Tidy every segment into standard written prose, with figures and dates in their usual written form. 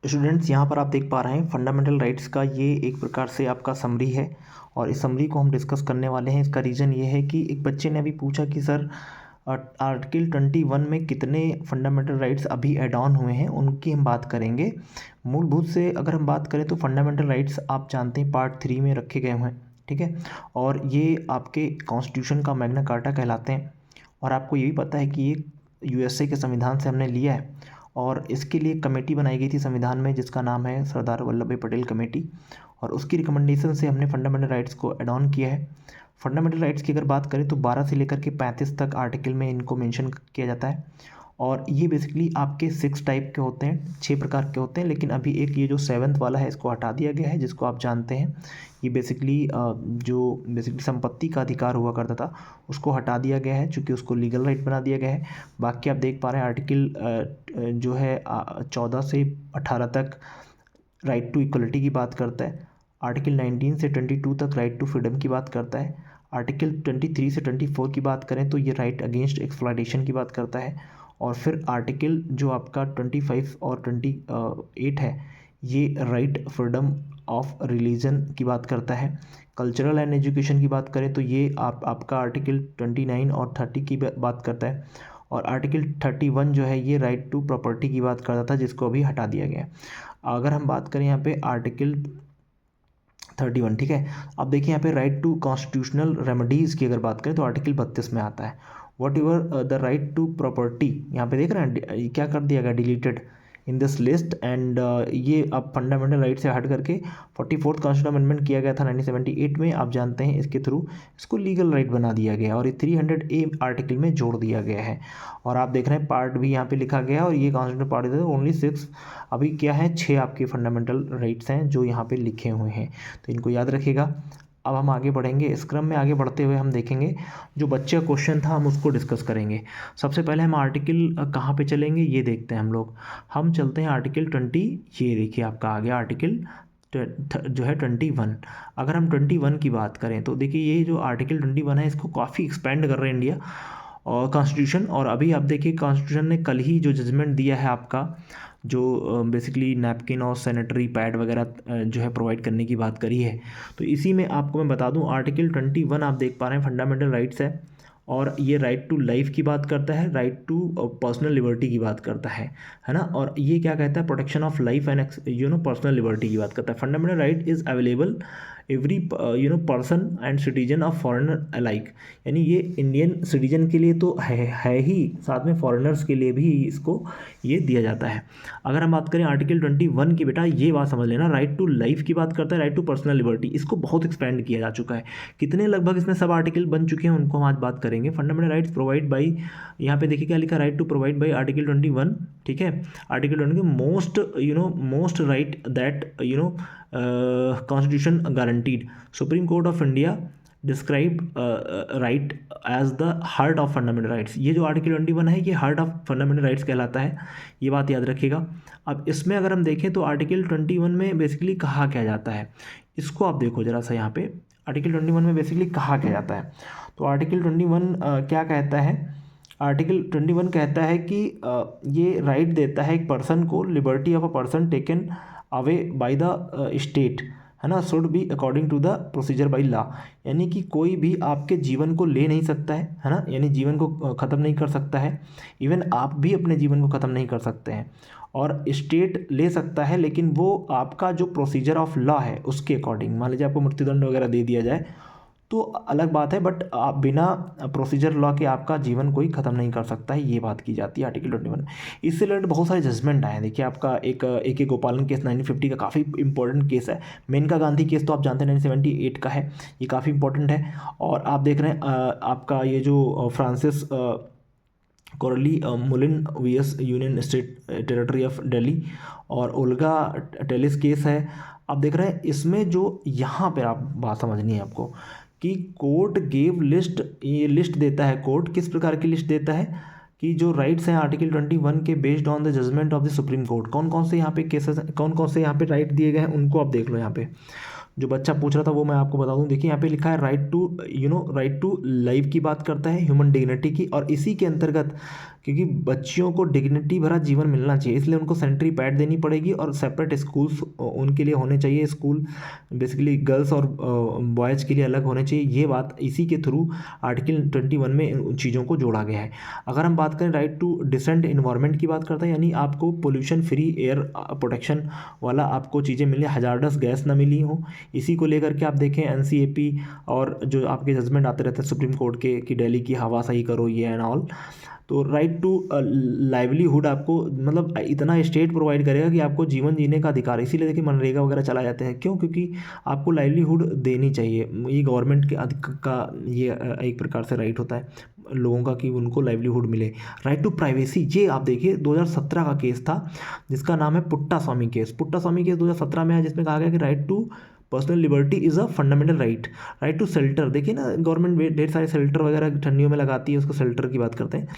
Students, यहाँ पर आप देख पा रहे हैं फंडामेंटल राइट्स का ये एक प्रकार से आपका समरी है और इस समरी को हम डिस्कस करने वाले हैं। इसका रीज़न ये है कि एक बच्चे ने अभी पूछा कि सर आर्टिकल 21 में कितने फंडामेंटल राइट्स अभी ऐड ऑन हुए हैं, उनकी हम बात करेंगे। मूलभूत से अगर हम बात करें तो फंडामेंटल राइट्स आप जानते हैं पार्ट 3 में रखे गए हुए हैं, ठीक है। और ये आपके कॉन्स्टिट्यूशन का मैग्ना कार्टा कहलाते हैं और आपको ये भी पता है कि ये यूएसए के संविधान से हमने लिया है और इसके लिए कमेटी बनाई गई थी संविधान में जिसका नाम है सरदार वल्लभ भाई पटेल कमेटी और उसकी रिकमेंडेशन से हमने फंडामेंटल राइट्स को एड ऑन किया है। फंडामेंटल राइट्स की अगर बात करें तो 12 से लेकर के 35 तक आर्टिकल में इनको मेंशन किया जाता है और ये बेसिकली आपके 6 टाइप के होते हैं, 6 प्रकार के होते हैं। लेकिन अभी एक ये जो 7th वाला है इसको हटा दिया गया है, जिसको आप जानते हैं ये बेसिकली जो बेसिकली संपत्ति का अधिकार हुआ करता था उसको हटा दिया गया है, चूँकि उसको लीगल राइट बना दिया गया है। बाकी आप देख पा रहे हैं आर्टिकल जो है 14 से 18 तक राइट टू इक्वलिटी की बात करता है। आर्टिकल 19 से 22 तक राइट टू फ्रीडम की बात करता है। आर्टिकल 23 से 24 की बात करें तो ये राइट अगेंस्ट एक्सप्लॉयटेशन की बात करता है। और फिर आर्टिकल जो आपका 25 और 28 है ये राइट फ्रीडम ऑफ रिलीजन की बात करता है। कल्चरल एंड एजुकेशन की बात करें तो ये आपका आर्टिकल 29 और 30 की बात करता है। और आर्टिकल 31 जो है ये राइट टू प्रॉपर्टी की बात करता था, जिसको अभी हटा दिया गया है। अगर हम बात करें यहाँ पे आर्टिकल 31, ठीक है। अब देखिए यहाँ पे राइट टू कॉन्स्टिट्यूशनल रेमेडीज़ की अगर बात करें तो आर्टिकल 32 में आता है। Whatever the right to property, यहाँ पे देख रहे हैं क्या कर दिया गया, deleted in this list. And ये अब फंडामेंटल राइट से हट करके 44th कॉन्स्टिट्यूशन अमेंडमेंट किया गया था 1978 में, आप जानते हैं। इसके थ्रू इसको लीगल राइट बना दिया गया और ये 300A आर्टिकल में जोड़ दिया गया है। और आप देख रहे हैं पार्ट भी यहाँ पे लिखा गया है और ये कॉन्स्टिट्यूशन पार्ट है ओनली 6। अभी क्या है, 6 आपके फंडामेंटल राइट्स हैं जो यहाँ पे लिखे हुए हैं, तो इनको याद रखिएगा। अब हम आगे बढ़ेंगे, इस क्रम में आगे बढ़ते हुए हम देखेंगे जो बच्चे का क्वेश्चन था हम उसको डिस्कस करेंगे। सबसे पहले हम आर्टिकल कहाँ पे चलेंगे ये देखते हैं हम चलते हैं आर्टिकल 20। ये देखिए आपका आ गया आर्टिकल जो है 21। अगर हम 21 की बात करें तो देखिए ये जो आर्टिकल 21 है इसको काफ़ी एक्सपेंड कर रहे हैं इंडिया और कॉन्स्टिट्यूशन। और अभी आप देखिए कॉन्स्टिट्यूशन ने कल ही जो जजमेंट दिया है आपका, जो बेसिकली नैपकिन और सैनिटरी पैड वगैरह जो है प्रोवाइड करने की बात करी है। तो इसी में आपको मैं बता दूं आर्टिकल 21 आप देख पा रहे हैं फंडामेंटल राइट्स है और ये राइट टू लाइफ की बात करता है, राइट टू पर्सनल लिबर्टी की बात करता है ना। और ये क्या कहता है, protection of life and personal liberty की बात करता है। Fundamental right is available every person and citizen of foreigner alike, यानी ये इंडियन सिटीजन के लिए तो है ही, साथ में फॉरेनर्स के लिए भी इसको ये दिया जाता है। अगर हम बात करें आर्टिकल 21 की, बेटा ये बात समझ लेना, राइट टू लाइफ की बात करता है, राइट टू पर्सनल लिबर्टी, इसको बहुत एक्सपेंड किया जा चुका है। कितने लगभग इसमें सब आर्टिकल बन चुके हैं उनको हम आज बात करेंगे। फंडामेंटल राइट्स प्रोवाइड बाई, यहाँ पे देखिए क्या लिखा, right to provide by article 21, ठीक है। Article 20 most right that constitution guaranteed, Supreme Court of India describe right as the heart of fundamental rights. ये जो आर्टिकल 21 है ये हार्ट ऑफ फंडामेंटल राइट्स कहलाता है, ये बात याद रखिएगा। अब इसमें अगर हम देखें तो आर्टिकल 21 में बेसिकली कहा क्या जाता है, इसको आप देखो जरा सा। यहाँ पे आर्टिकल 21 में बेसिकली कहा क्या जाता है, तो आर्टिकल 21 क्या कहता है, आर्टिकल 21 कहता है कि ये राइट देता है एक पर्सन को, liberty of a person taken away by the state, है ना, should be according to the procedure by law. यानी कि कोई भी आपके जीवन को ले नहीं सकता है ना, यानी जीवन को ख़त्म नहीं कर सकता है। इवन आप भी अपने जीवन को ख़त्म नहीं कर सकते हैं, और स्टेट ले सकता है लेकिन वो आपका जो प्रोसीजर ऑफ लॉ है उसके अकॉर्डिंग। मान लीजिए आपको मृत्युदंड वगैरह दे दिया जाए तो अलग बात है, बट आप बिना प्रोसीजर लॉ के आपका जीवन कोई ख़त्म नहीं कर सकता है, ये बात की जाती है आर्टिकल 21। इससे रिलेटेड बहुत सारे जजमेंट आए हैं। देखिए आपका एक गोपालन केस 1950 का काफ़ी इंपॉर्टेंट केस है। मेनका गांधी केस तो आप जानते हैं 1978 का है, ये काफ़ी इंपॉर्टेंट है। और आप देख रहे हैं आपका ये जो Francis कोरली मुलिन VS union state territory of Delhi और ओल्गा टेलिस केस है। आप देख रहे हैं इसमें जो यहाँ पर आप बात समझनी है आपको कि कोर्ट गेव लिस्ट, ये लिस्ट देता है कोर्ट, किस प्रकार की लिस्ट देता है कि जो राइट्स हैं आर्टिकल 21 के based on the judgement of the Supreme Court, कौन कौन से यहाँ पे केसेस, कौन कौन से यहाँ पे राइट दिए गए हैं उनको आप देख लो यहाँ पे। जो बच्चा पूछ रहा था वो मैं आपको बता दूं। देखिए यहाँ पे लिखा है right to right to life की बात करता है, ह्यूमन डिग्निटी की, और इसी के अंतर्गत क्योंकि बच्चियों को डिग्निटी भरा जीवन मिलना चाहिए इसलिए उनको सैनिटरी पैड देनी पड़ेगी और सेपरेट स्कूल्स उनके लिए होने चाहिए। स्कूल बेसिकली गर्ल्स और बॉयज़ के लिए अलग होने चाहिए। ये बात इसी के थ्रू आर्टिकल 21 में उन चीज़ों को जोड़ा गया है। अगर हम बात करें राइट टू डिसेंट इन्वायरमेंट की बात करते हैं, यानी आपको पोल्यूशन फ्री एयर प्रोटेक्शन वाला आपको चीज़ें मिले, हजार्डस गैस ना मिली हो। इसी को लेकर के आप देखें एनसीएपी और जो आपके जजमेंट आते रहते हैं सुप्रीम कोर्ट के कि दिल्ली की हवा सही करो ये एंड ऑल। तो राइट टू लाइवलीहुड आपको मतलब इतना स्टेट प्रोवाइड करेगा कि आपको जीवन जीने का अधिकार, इसीलिए देखिए मनरेगा वगैरह चला जाते हैं। क्यों? क्योंकि आपको लाइवलीहुड देनी चाहिए। ये गवर्नमेंट के का ये एक प्रकार से राइट होता है लोगों का कि उनको लाइवलीहुड मिले। राइट टू प्राइवेसी, ये आप देखिए 2017 का केस था जिसका नाम है पुट्टा स्वामी केस। पुट्टा स्वामी केस 2017 में है जिसमें कहा गया कि right to personal liberty is a fundamental right. Right to shelter, देखिए ना गवर्नमेंट ढेर सारे शेल्टर वगैरह ठंडियों में लगाती है, उसको शेल्टर की बात करते हैं।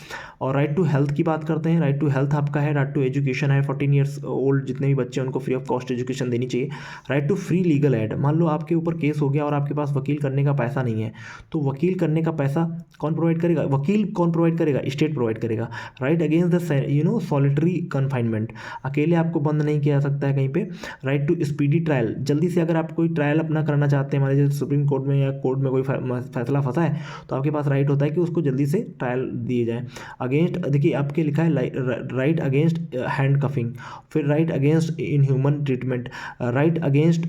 और राइट टू हेल्थ की बात करते हैं, राइट टू हेल्थ आपका है। राइट टू एजुकेशन है, 14 ईयर्स ओल्ड जितने भी बच्चे हैं उनको फ्री ऑफ कॉस्ट एजुकेशन देनी चाहिए। Right to free legal aid, मान लो आपके ऊपर केस हो गया और आपके पास वकील करने का पैसा नहीं है तो वकील करने का पैसा कौन प्रोवाइड करेगा? वकील कौन प्रोवाइड करेगा? स्टेट प्रोवाइड करेगा। Right against the solitary confinement, अकेले आपको बंद नहीं किया जा सकता है कहीं पे। राइट टू स्पीडी ट्रायल, जल्दी से अगर आप कोई ट्रायल अपना करना चाहते हैं, मान लीजिए सुप्रीम कोर्ट में या कोर्ट में कोई फैसला फंसा है तो आपके पास राइट होता है कि उसको जल्दी से ट्रायल दिए जाए। अगेंस्ट, देखिए आपके लिखा है राइट अगेंस्ट हैंड कफिंग, फिर right against inhuman treatment, right against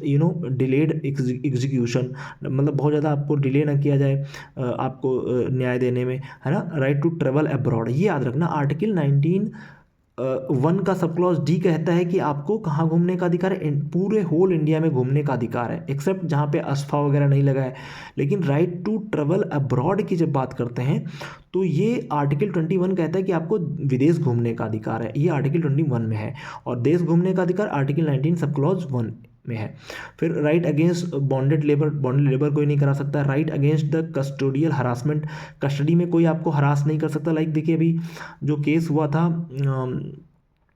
delayed execution, मतलब बहुत ज़्यादा आपको डिले ना किया जाए आपको न्याय देने में, है ना। राइट टू ट्रेवल अब्रॉड, ये याद रखना आर्टिकल 1 का सब क्लॉज डी कहता है कि आपको कहाँ घूमने का अधिकार है? पूरे होल इंडिया में घूमने का अधिकार है, एक्सेप्ट जहाँ पे अस्फा वगैरह नहीं लगा है। लेकिन राइट टू ट्रेवल अब्रॉड की जब बात करते हैं तो ये आर्टिकल 21 कहता है कि आपको विदेश घूमने का अधिकार है, ये आर्टिकल 21 में है। और देश घूमने का अधिकार आर्टिकल 19 सब क्लॉज 1 में है। फिर राइट अगेंस्ट बॉन्डेड लेबर कोई नहीं करा सकता। Right against the custodial harassment, custody में कोई आपको हरास नहीं कर सकता। लाइक देखिए अभी जो केस हुआ था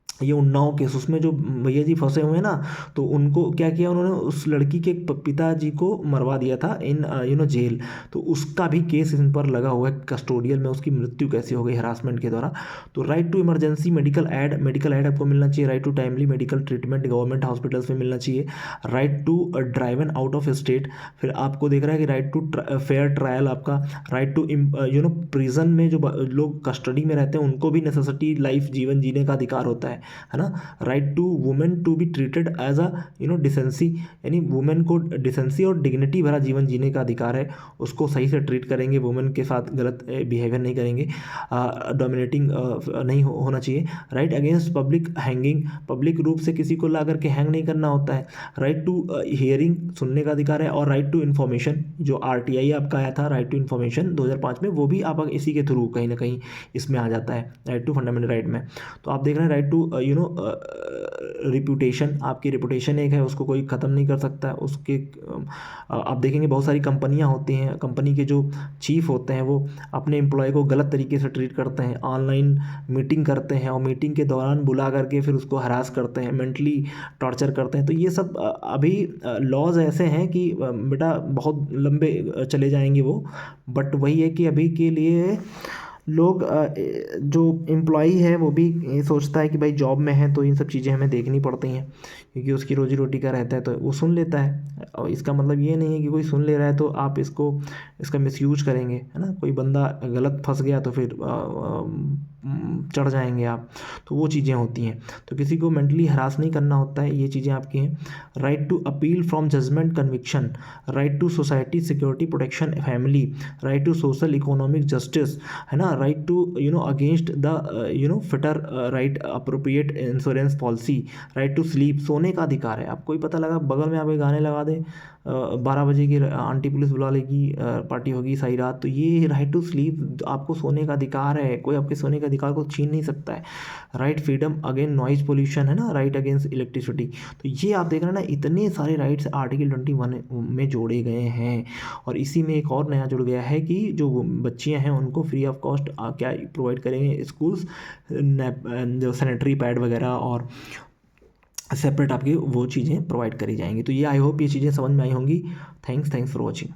ये उन्नाव केस, उसमें जो भैया जी फंसे हुए हैं ना तो उनको क्या किया उन्होंने, उस लड़की के पिताजी को मरवा दिया था इन जेल, तो उसका भी केस इन पर लगा हुआ है कस्टोडियल में, उसकी मृत्यु कैसे हो गई हरासमेंट के द्वारा। तो right to emergency medical aid आपको मिलना चाहिए। Right to timely medical treatment government hospitals में मिलना चाहिए। Right to driven out of state, फिर आपको देख रहा है कि राइट टू फेयर ट्रायल आपका। राइट टू प्रिजन में जो लोग कस्टडी में रहते हैं उनको भी नेसेसिटी लाइफ जीवन जीने का अधिकार होता है ना। Right to women to be treated as a decency, यानी वुमेन को डिसेंसी और डिग्निटी भरा जीवन जीने का अधिकार है, उसको सही से ट्रीट करेंगे, वुमेन के साथ गलत बिहेवियर नहीं करेंगे, डोमिनेटिंग नहीं होना चाहिए। Right against public hanging, public रूप से किसी को ला करके हैंग नहीं करना होता है। राइट टू हियरिंग, सुनने का अधिकार है। और राइट टू इन्फॉर्मेशन, जो RTI आपका आया था राइट टू इन्फॉर्मेशन 2005 में, वो भी आप इसी के थ्रू कहीं ना कहीं इसमें आ जाता है राइट टू फंडामेंटल राइट में। तो आप देख रहे हैं राइट टू रिप्यूटेशन, आपकी रिप्यूटेशन एक है उसको कोई ख़त्म नहीं कर सकता है। उसके आप देखेंगे बहुत सारी कंपनियां होती हैं, कंपनी के जो चीफ होते हैं वो अपने एम्प्लॉय को गलत तरीके से ट्रीट करते हैं, ऑनलाइन मीटिंग करते हैं और मीटिंग के दौरान बुला करके फिर उसको हरास करते हैं, मेंटली टॉर्चर करते हैं। तो ये सब अभी लॉज ऐसे हैं कि बेटा बहुत लंबे चले जाएंगे वो, बट वही है कि अभी के लिए लोग जो एम्प्लॉई है वो भी ये सोचता है कि भाई जॉब में है तो इन सब चीज़ें हमें देखनी पड़ती हैं क्योंकि उसकी रोजी रोटी का रहता है तो वो सुन लेता है। और इसका मतलब ये नहीं है कि कोई सुन ले रहा है तो आप इसका मिसयूज करेंगे, है ना। कोई बंदा गलत फंस गया तो फिर चढ़ जाएंगे आप, तो वो चीज़ें होती हैं। तो किसी को मेंटली हरास नहीं करना होता है, ये चीज़ें आपकी हैं। Right to appeal from judgement conviction, right to society security protection family, right to social economic justice, है ना। Right to against the fitter, right appropriate insurance policy. Right to sleep, सोने का अधिकार है। आपको ही पता लगा बगल में आप एक गाने लगा दें 12 बजे की आंटी पुलिस बुला लेगी, पार्टी होगी सारी रात, तो ये राइट टू स्लीप, आपको सोने का अधिकार है, कोई आपके सोने के अधिकार को छीन नहीं सकता है। Right freedom again noise pollution, है ना। राइट अगेंस्ट इलेक्ट्रिसिटी, तो ये आप देख रहे हैं ना, इतने सारे राइट्स आर्टिकल 21 में जोड़े गए हैं। और इसी में एक और नया जुड़ गया है कि जो बच्चियाँ हैं उनको फ्री ऑफ कॉस्ट क्या प्रोवाइड करेंगे स्कूल्स, जो सैनिटरी पैड वगैरह और सेपरेट आपकी वो चीज़ें प्रोवाइड करी जाएंगी। तो ये आई होप ये चीज़ें समझ में आई होंगी। Thanks for watching.